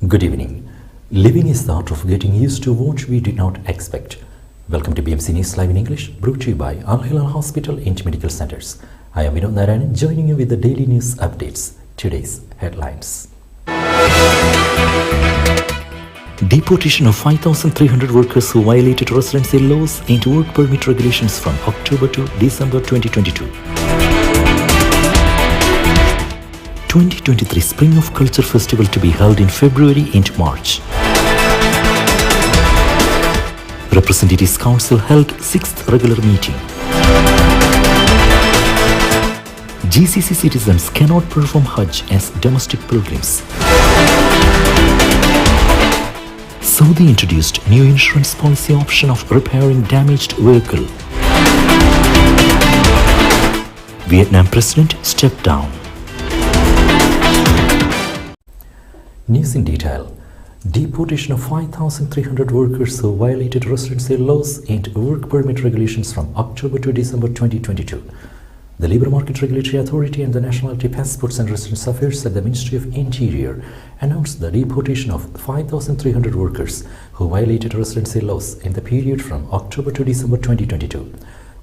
Good evening. Living is the art of getting used to what we did not expect. Welcome to BMC News Live in English, brought to you by Al Hilal Hospital and Medical Centers. I am Vinod Narayan, joining you with the daily news updates. Today's headlines. Deportation of 5,300 workers who violated residency laws and work permit regulations from October to December 2022. 2023 Spring of Culture Festival to be held in February and March. Representatives Council held 6th regular meeting. GCC citizens cannot perform Hajj as domestic pilgrims. Saudi introduced new insurance policy option of repairing damaged vehicle. Vietnam president stepped down. News in detail. Deportation of 5,300 workers who violated residency laws and work permit regulations from October to December 2022. The Labour Market Regulatory Authority and the Nationality Passports and Residence Affairs at the Ministry of Interior announced the deportation of 5,300 workers who violated residency laws in the period from October to December 2022.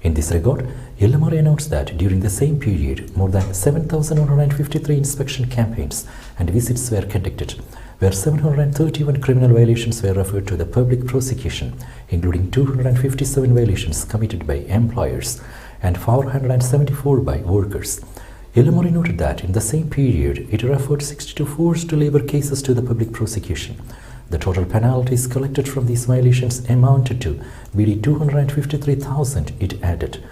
In this regard, LMRA announced that during the same period, more than 7,153 inspection campaigns and visits were conducted, where 731 criminal violations were referred to the public prosecution, including 257 violations committed by employers and 474 by workers. LMRA noted that in the same period, it referred 62 forced labour cases to the public prosecution. The total penalties collected from these violations amounted to BD 253,000, it added.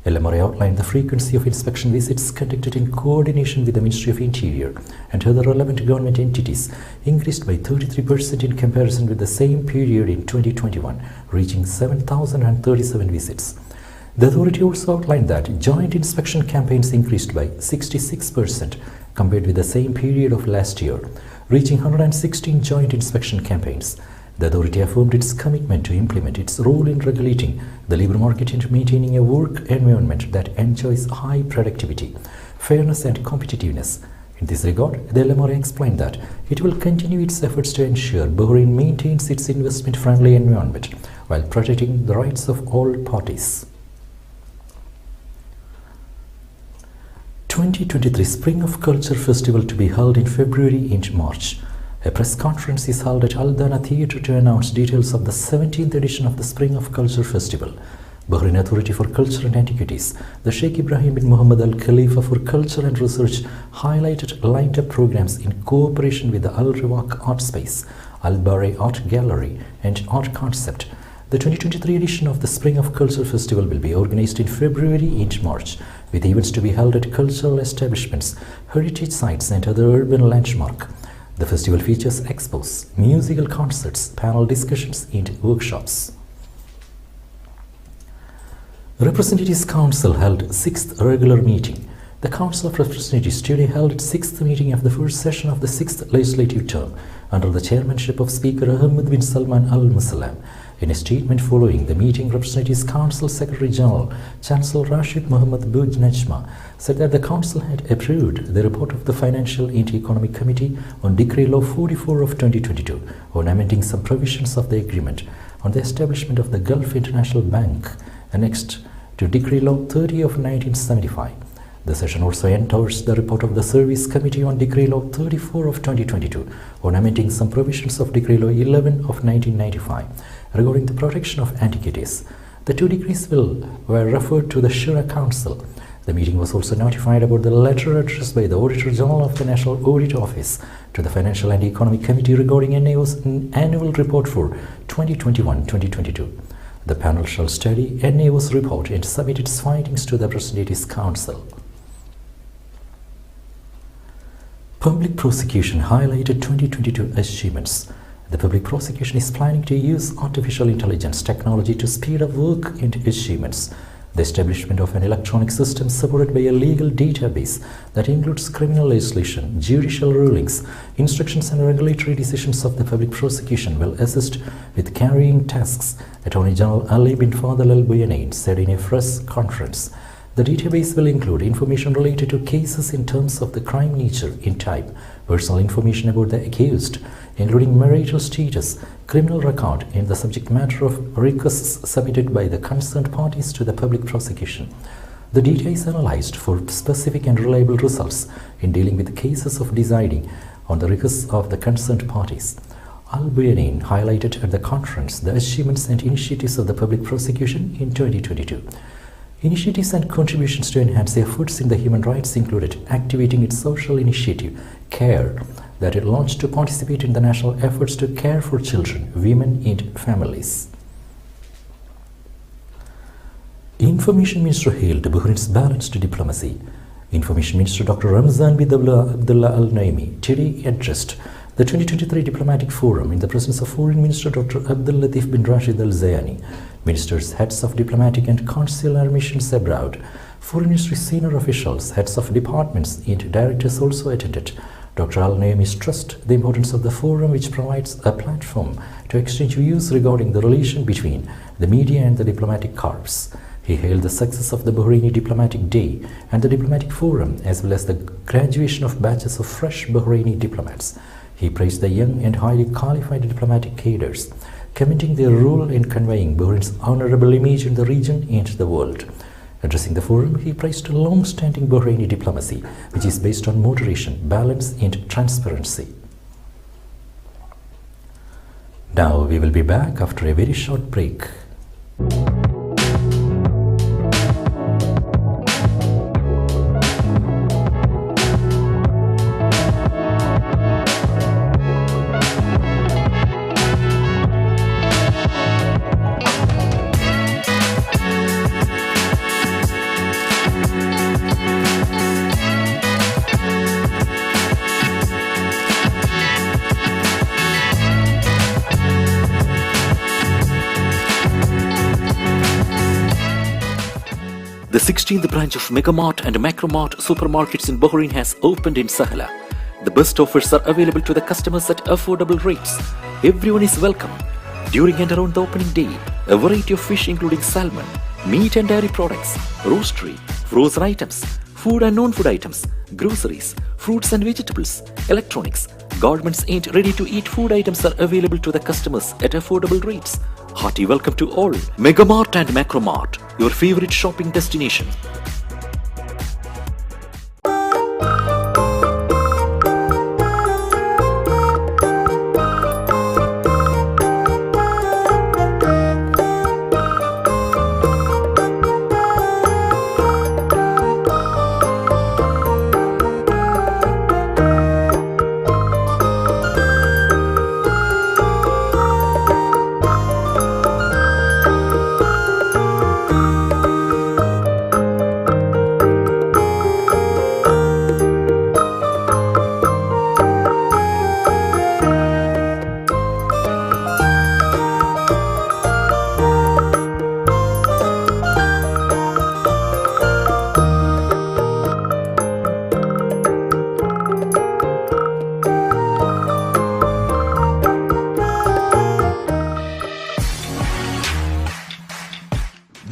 LMRA outlined the frequency of inspection visits conducted in coordination with the Ministry of Interior and other relevant government entities increased by 33% in comparison with the same period in 2021, reaching 7,037 visits. The authority also outlined that joint inspection campaigns increased by 66% compared with the same period of last year, reaching 116 joint inspection campaigns. The authority affirmed its commitment to implement its role in regulating the labour market and maintaining a work environment that enjoys high productivity, fairness and competitiveness. In this regard, the LMRA explained that it will continue its efforts to ensure Bahrain maintains its investment-friendly environment while protecting the rights of all parties. 2023 Spring of Culture Festival to be held in February and March. A press conference is held at Al Dana Theatre to announce details of the 17th edition of the Spring of Culture Festival. Bahrain Authority for Culture and Antiquities, the Sheikh Ibrahim bin Muhammad Al Khalifa for Culture and Research highlighted lined-up programs in cooperation with the Al Riwaq Art Space, Al Bari Art Gallery and Art Concept. The 2023 edition of the Spring of Culture Festival will be organized in February and March, with events to be held at cultural establishments, heritage sites and other urban landmarks. The festival features expos, musical concerts, panel discussions and workshops. Representatives Council held 6th regular meeting. The Council of Representatives today held its 6th meeting of the first session of the 6th legislative term under the chairmanship of Speaker Ahmed bin Salman Al Musallam. In a statement following the meeting, Representatives Council Secretary General Chancellor Rashid Mohammad Bouj Najma said that the Council had approved the report of the Financial and Economic Committee on Decree Law 44 of 2022 on amending some provisions of the agreement on the establishment of the Gulf International Bank annexed to Decree Law 30 of 1975. The session also endorsed the report of the Service Committee on Decree Law 34 of 2022 on amending some provisions of Decree Law 11 of 1995 regarding the protection of antiquities. The two decrees were referred to the Shura Council. The meeting was also notified about the letter addressed by the Auditor General of the National Audit Office to the Financial and Economic Committee regarding NAO's annual report for 2021-2022. The panel shall study NAO's report and submit its findings to the Representatives Council. Public prosecution highlighted 2022 achievements. The public prosecution is planning to use artificial intelligence technology to speed up work and achievements. The establishment of an electronic system supported by a legal database that includes criminal legislation, judicial rulings, instructions and regulatory decisions of the public prosecution will assist with carrying tasks, Attorney General Ali bin Fadl Al Buyanin said in a press conference. The database will include information related to cases in terms of the crime nature in type, personal information about the accused, including marital status, criminal record, and the subject matter of requests submitted by the concerned parties to the public prosecution. The data is analyzed for specific and reliable results in dealing with cases of deciding on the requests of the concerned parties. Al-Buyanin highlighted at the conference the achievements and initiatives of the public prosecution in 2022. Initiatives and contributions to enhance the efforts in the human rights included activating its social initiative, CARE, that it launched to participate in the national efforts to care for children, women, and families. Information Minister hailed Bahrain's balanced diplomacy. Information Minister Dr. Ramzan bin Abdullah Al Naimi today addressed the 2023 Diplomatic Forum in the presence of Foreign Minister Dr. Abdul Latif bin Rashid Al Zayani, ministers, heads of diplomatic and consular missions abroad, Foreign Ministry senior officials, heads of departments, and directors also attended. Dr. Al Naimi stressed the importance of the forum, which provides a platform to exchange views regarding the relation between the media and the diplomatic corps. He hailed the success of the Bahraini Diplomatic Day and the Diplomatic Forum, as well as the graduation of batches of fresh Bahraini diplomats. He praised the young and highly qualified diplomatic cadres, commending their role in conveying Bahrain's honorable image in the region and the world. Addressing the forum, he praised long-standing Bahraini diplomacy, which is based on moderation, balance, and transparency. Now we will be back after a very short break. The 16th branch of Megamart and Macromart supermarkets in Bahrain has opened in Sahala. The best offers are available to the customers at affordable rates. Everyone is welcome. During and around the opening day, a variety of fish including salmon, meat and dairy products, roastery, frozen items, food and non-food items, groceries, fruits and vegetables, electronics, garments and ready-to-eat food items are available to the customers at affordable rates. Hearty welcome to all. Megamart and Macromart, your favorite shopping destination.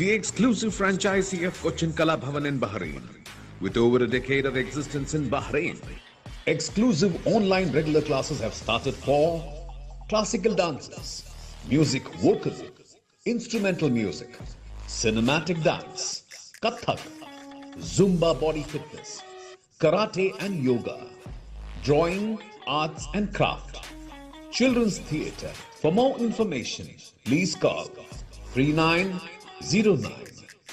The exclusive franchisee of Cochin Kala Bhavan in Bahrain. With over a decade of existence in Bahrain, exclusive online regular classes have started for classical dances, music vocal, instrumental music, cinematic dance, Kathak, Zumba body fitness, karate and yoga, drawing, arts and craft, children's theatre. For more information, please call 3909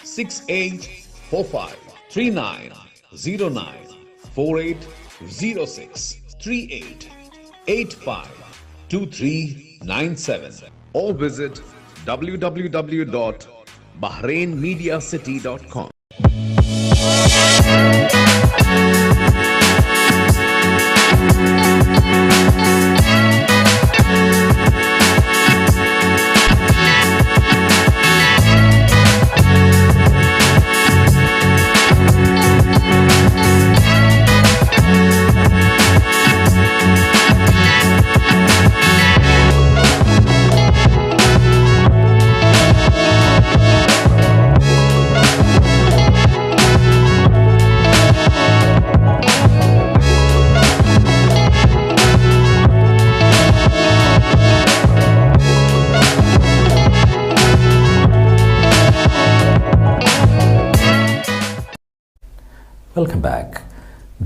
6845 3909 4806 3885 2397 or visit www.bahrainmediacity.com.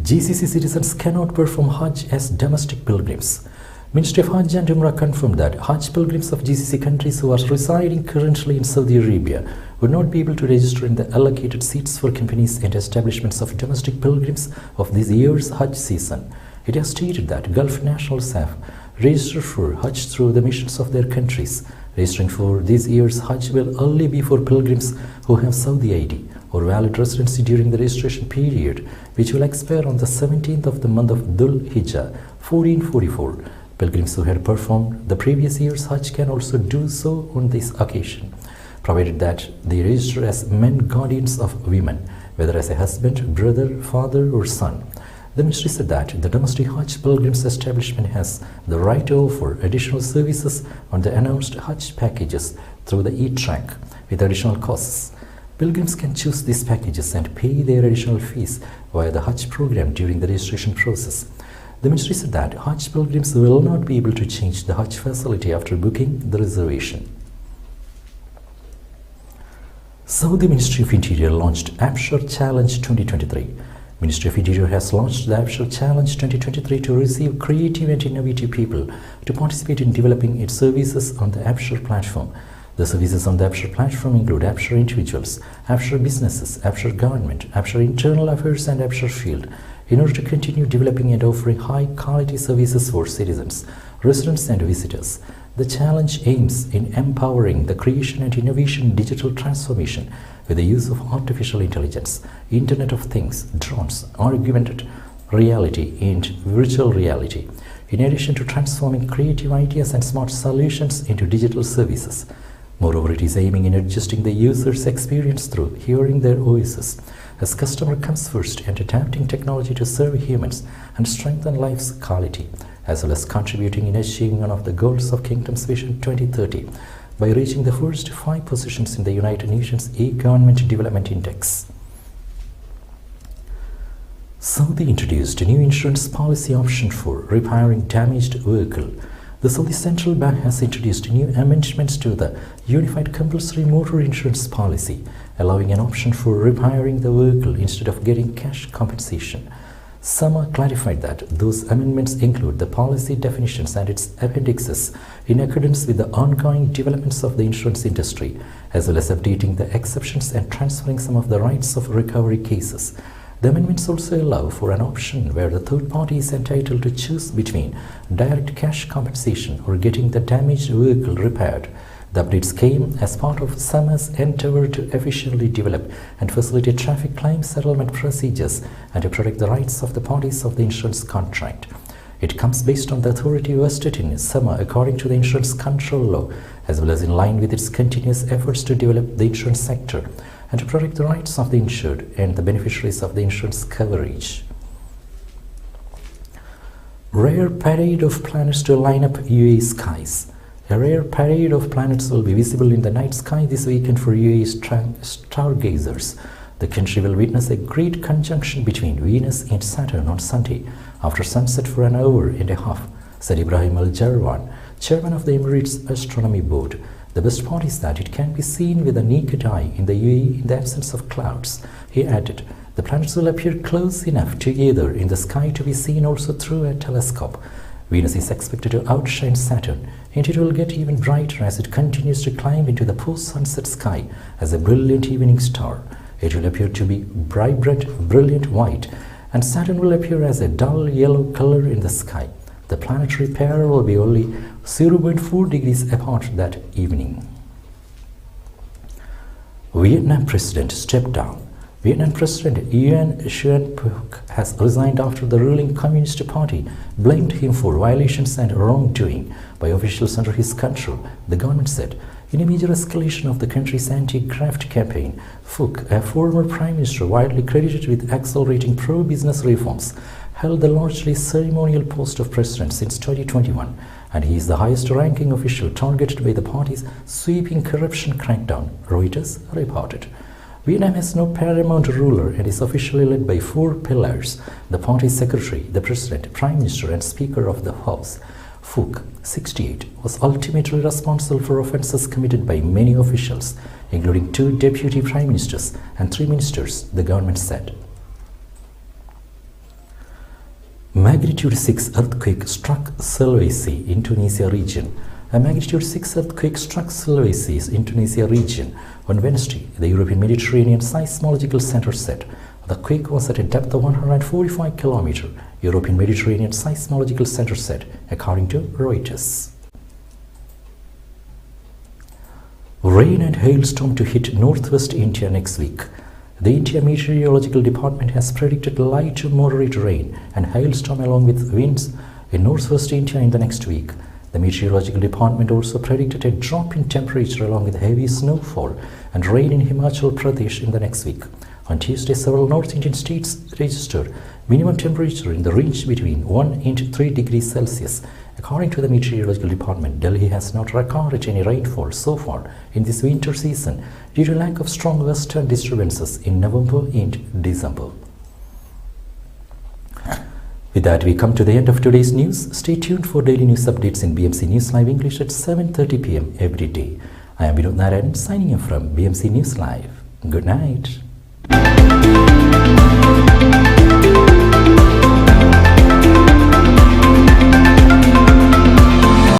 GCC citizens cannot perform Hajj as domestic pilgrims. Ministry of Hajj and Umrah confirmed that Hajj pilgrims of GCC countries who are residing currently in Saudi Arabia would not be able to register in the allocated seats for companies and establishments of domestic pilgrims of this year's Hajj season. It has stated that Gulf nationals have registered for Hajj through the missions of their countries. Registering for this year's Hajj will only be for pilgrims who have Saudi ID or valid residency during the registration period, which will expire on the 17th of the month of Dhul Hijjah 1444. Pilgrims who had performed the previous year's Hajj can also do so on this occasion, provided that they register as men guardians of women, whether as a husband, brother, father or son. The ministry said that the domestic Hajj pilgrims establishment has the right to offer additional services on the announced Hajj packages through the e-track with additional costs. Pilgrims can choose these packages and pay their additional fees via the Hajj program during the registration process. The ministry said that Hajj pilgrims will not be able to change the Hajj facility after booking the reservation. Saudi Ministry of Interior launched Abshar Challenge 2023. Ministry of Interior has launched the Abshar Challenge 2023 to receive creative and innovative people to participate in developing its services on the Abshar platform. The services on the Abshar platform include Abshar Individuals, Abshar Businesses, Abshar Government, Abshar Internal Affairs and Abshar Field, in order to continue developing and offering high-quality services for citizens, residents and visitors. The challenge aims in empowering the creation and innovation in digital transformation with the use of artificial intelligence, Internet of Things, drones, augmented reality and virtual reality, in addition to transforming creative ideas and smart solutions into digital services. Moreover, it is aiming in adjusting the user's experience through hearing their voices, as customer comes first, and adapting technology to serve humans and strengthen life's quality, as well as contributing in achieving one of the goals of Kingdom's Vision 2030 by reaching the first 5 positions in the United Nations E-Government Development Index. Saudi introduced a new insurance policy option for repairing damaged vehicle. The Saudi Central Bank has introduced new amendments to the Unified Compulsory Motor Insurance Policy, allowing an option for repairing the vehicle instead of getting cash compensation. SAMA clarified that those amendments include the policy definitions and its appendixes in accordance with the ongoing developments of the insurance industry, as well as updating the exceptions and transferring some of the rights of recovery cases. The amendments also allow for an option where the third party is entitled to choose between direct cash compensation or getting the damaged vehicle repaired. The updates came as part of SAMA's endeavor to efficiently develop and facilitate traffic claim settlement procedures and to protect the rights of the parties of the insurance contract. It comes based on the authority vested in SAMA according to the insurance control law, as well as in line with its continuous efforts to develop the insurance sector and to protect the rights of the insured and the beneficiaries of the insurance coverage. Rare parade of planets to line up UAE skies. A rare parade of planets will be visible in the night sky this weekend for UAE stargazers. The country will witness a great conjunction between Venus and Saturn on Sunday after sunset for an hour and a half, said Ibrahim Al-Jarwan, chairman of the Emirates Astronomy Board. The best part is that it can be seen with the naked eye in the UAE in the absence of clouds. He added, the planets will appear close enough together in the sky to be seen also through a telescope. Venus is expected to outshine Saturn, and it will get even brighter as it continues to climb into the post-sunset sky as a brilliant evening star. It will appear to be vibrant, brilliant white, and Saturn will appear as a dull yellow color in the sky. The planetary pair will be only 0.4 degrees apart that evening. Vietnam President stepped down. Vietnam President Nguyen Xuan Phuc has resigned after the ruling Communist Party blamed him for violations and wrongdoing by officials under his control, the government said. In a major escalation of the country's anti-graft campaign, Phuc, a former prime minister widely credited with accelerating pro-business reforms, held the largely ceremonial post of president since 2021, and he is the highest-ranking official targeted by the party's sweeping corruption crackdown, Reuters reported. Vietnam has no paramount ruler and is officially led by 4 pillars: the party's secretary, the president, prime minister, and speaker of the house. Phuc, 68, was ultimately responsible for offences committed by many officials, including 2 deputy prime ministers and 3 ministers, the government said. Magnitude 6 earthquake struck Sulawesi, Indonesia region. A magnitude 6 earthquake struck Sulawesi, Indonesia region on Wednesday, the European Mediterranean Seismological Center said. The quake was at a depth of 145 km, European Mediterranean Seismological Center said, according to Reuters. Rain and hailstorm to hit northwest India next week. The India Meteorological Department has predicted light to moderate rain and hailstorm along with winds in northwest India in the next week. The Meteorological Department also predicted a drop in temperature along with heavy snowfall and rain in Himachal Pradesh in the next week. On Tuesday, several North Indian states registered minimum temperature in the range between 1 and 3 degrees Celsius. According to the Meteorological Department, Delhi has not recorded any rainfall so far in this winter season due to lack of strong western disturbances in November and December. With that, we come to the end of today's news. Stay tuned for daily news updates in BMC News Live English at 7:30 p.m. every day. I am Vinod Narayan signing off from BMC News Live. Good night.